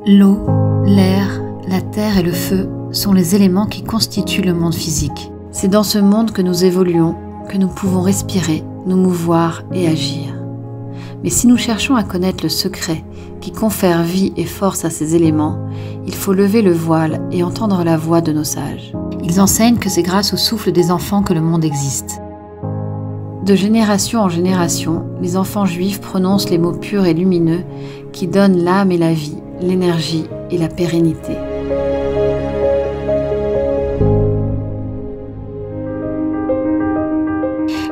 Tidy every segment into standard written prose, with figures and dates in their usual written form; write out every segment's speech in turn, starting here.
L'eau, l'air, la terre et le feu sont les éléments qui constituent le monde physique. C'est dans ce monde que nous évoluons, que nous pouvons respirer, nous mouvoir et agir. Mais si nous cherchons à connaître le secret qui confère vie et force à ces éléments, il faut lever le voile et entendre la voix de nos sages. Ils enseignent que c'est grâce au souffle des enfants que le monde existe. De génération en génération, les enfants juifs prononcent les mots purs et lumineux qui donnent l'âme et la vie, l'énergie et la pérennité.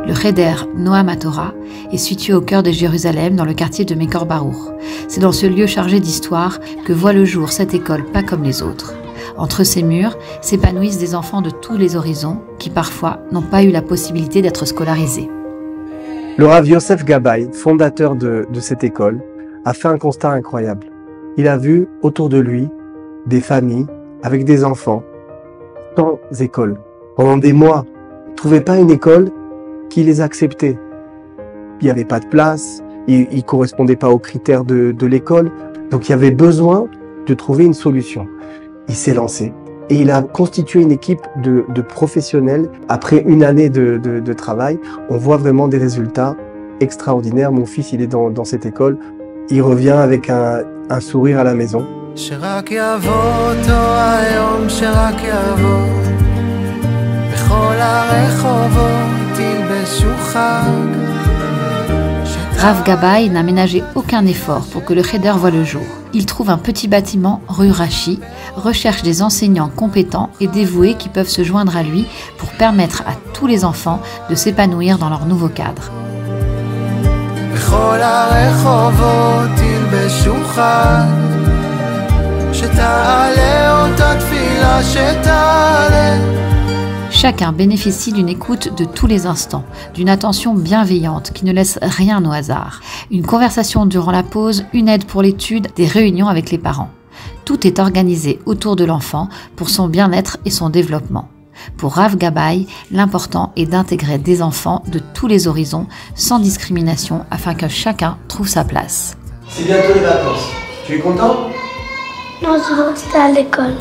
Le Cheder Noam HaTorah est situé au cœur de Jérusalem, dans le quartier de Mekor Baruch. C'est dans ce lieu chargé d'histoire que voit le jour cette école pas comme les autres. Entre ces murs s'épanouissent des enfants de tous les horizons qui parfois n'ont pas eu la possibilité d'être scolarisés. Le Rav Yosef Gabay, fondateur de cette école, a fait un constat incroyable. Il a vu autour de lui des familles avec des enfants sans école. Pendant des mois, il ne trouvait pas une école qui les acceptait. Il n'y avait pas de place, il ne correspondait pas aux critères de l'école, donc il y avait besoin de trouver une solution. Il s'est lancé et il a constitué une équipe de professionnels. Après une année de travail, on voit vraiment des résultats extraordinaires. Mon fils, il est dans cette école. Il revient avec un sourire à la maison. Rav Gabay n'a ménagé aucun effort pour que le Cheder voie le jour. Il trouve un petit bâtiment rue Rachi, recherche des enseignants compétents et dévoués qui peuvent se joindre à lui pour permettre à tous les enfants de s'épanouir dans leur nouveau cadre. Chacun bénéficie d'une écoute de tous les instants, d'une attention bienveillante qui ne laisse rien au hasard. Une conversation durant la pause, une aide pour l'étude, des réunions avec les parents. Tout est organisé autour de l'enfant pour son bien-être et son développement. Pour Rav Gabay, l'important est d'intégrer des enfants de tous les horizons, sans discrimination, afin que chacun trouve sa place. C'est bientôt les vacances. Tu es content ? Non, je veux rester à l'école.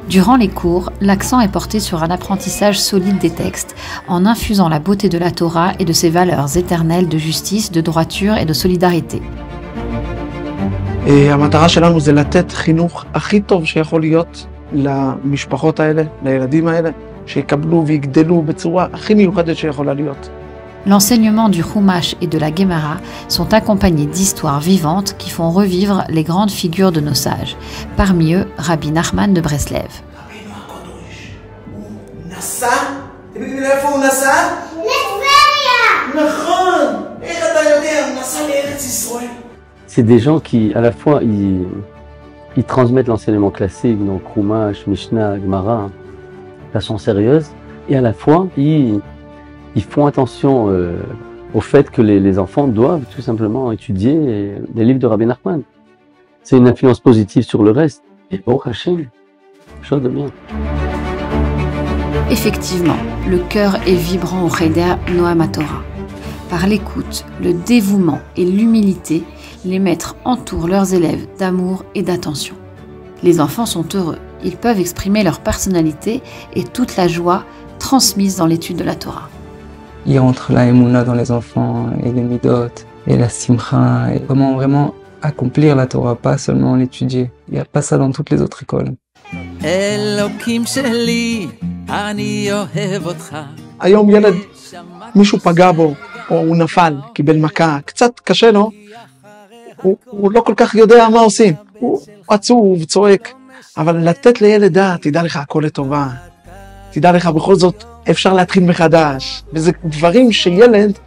Durant les cours, l'accent est porté sur un apprentissage solide des textes, en infusant la beauté de la Torah et de ses valeurs éternelles de justice, de droiture et de solidarité. המטרה שלנו זה לתת חינוך הכי טוב שיכול להיות למשפחות האלה, לילדים האלה, שיקבלו ויגדלו בצורה הכי מיוחדת שיכולה להיות. L'enseignement du Chumash et de la Gemara sont accompagnés d'histoires vivantes qui font revivre les grandes figures de nos sages. Parmi eux, Rabbi Nachman de Breslev. C'est des gens qui, à la fois, ils transmettent l'enseignement classique, donc Chumash, Mishnah, Gemara, de façon sérieuse, et à la fois, ils font attention au fait que les enfants doivent tout simplement étudier les livres de Rabbi Nachman. C'est une influence positive sur le reste. Et bon, Hachem, chose de bien. Effectivement, le cœur est vibrant au Cheder Noam HaTorah. Par l'écoute, le dévouement et l'humilité, les maîtres entourent leurs élèves d'amour et d'attention. Les enfants sont heureux, ils peuvent exprimer leur personnalité et toute la joie transmise dans l'étude de la Torah. Il y a entre la Emouna dans les enfants et les Midot et la Simcha et comment vraiment accomplir la Torah, pas seulement l'étudier. Il n'y a pas ça dans toutes les autres écoles. היום ילד, מישהו פגע בו, או הוא נפל, קיבל מכה, קצת קשה לו, הוא לא כל כך יודע מה עושים, הוא עצוב, צועק, אבל לתת לילד דעת, תדע לך הכל לטובה, תדע לך בכל זאת אפשר להתחיל מחדש, וזה דברים שילד,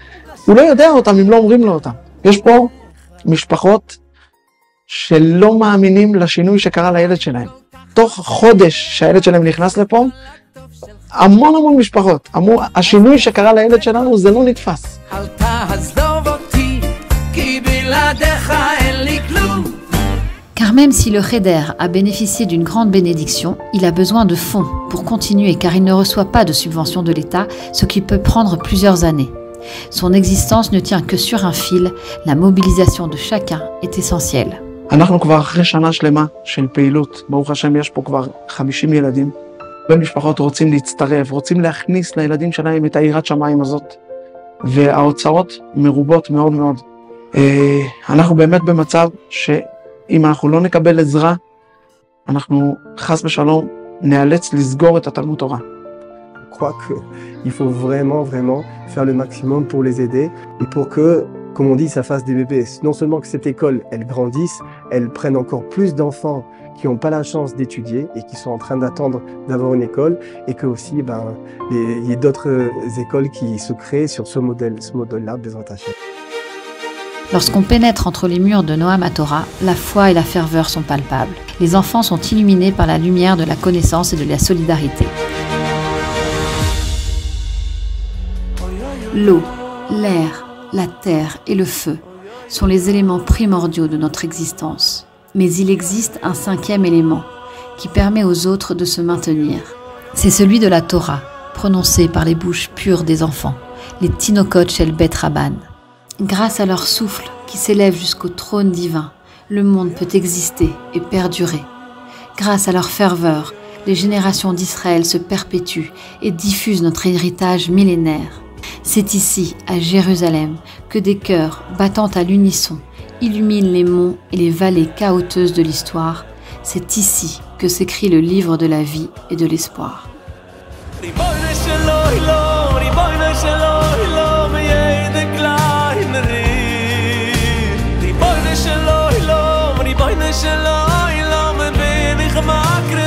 הוא לא יודע אותם אם לא אומרים לו אותם. יש פה משפחות שלא מאמינים לשינוי שקרה לילד שלהם. תוך חודש שהילד שלהם נכנס לפה, המון משפחות אמרו, השינוי שקרה לילד שלנו זה לא נתפס. אל תעזוב אותי, כי בלעדיך אין לי כלום. Car même si le Cheder a bénéficié d'une grande bénédiction, il a besoin de fonds pour continuer car il ne reçoit pas de subvention de l'État, ce qui peut prendre plusieurs années. Son existence ne tient que sur un fil, la mobilisation de chacun est essentielle. אנחנו כבר אחרי שנה שלמה של פעילות, ברוך השם יש פה כבר 50 ילדים. ומשפחות רוצים להצטרף, רוצים להכניס לילדים שלהם את היראת שמיים הזאת. וההוצאות מרובות מאוד מאוד. אנחנו באמת במצב שאם אנחנו לא נקבל עזרה, אנחנו חס ושלום נאלץ לסגור את התלמוד תורה. Je crois qu'il faut vraiment faire le maximum pour les aider et pour que, comme on dit, ça fasse des bébés. Non seulement que cette école, elle grandisse, elle prenne encore plus d'enfants qui n'ont pas la chance d'étudier et qui sont en train d'attendre d'avoir une école, et que aussi, il y ait d'autres écoles qui se créent sur ce modèle-là, Bezrat Hashem. Lorsqu'on pénètre entre les murs de Noam HaTorah, la foi et la ferveur sont palpables. Les enfants sont illuminés par la lumière de la connaissance et de la solidarité. L'eau, l'air, la terre et le feu sont les éléments primordiaux de notre existence. Mais il existe un cinquième élément qui permet aux autres de se maintenir. C'est celui de la Torah, prononcée par les bouches pures des enfants, les Tinokot Shel Bet Rabban. Grâce à leur souffle qui s'élève jusqu'au trône divin, le monde peut exister et perdurer. Grâce à leur ferveur, les générations d'Israël se perpétuent et diffusent notre héritage millénaire. C'est ici, à Jérusalem, que des cœurs battant à l'unisson illuminent les monts et les vallées chaotiques de l'histoire. C'est ici que s'écrit le livre de la vie et de l'espoir. Ribono shel olam, ribono shel olam, ben ich makre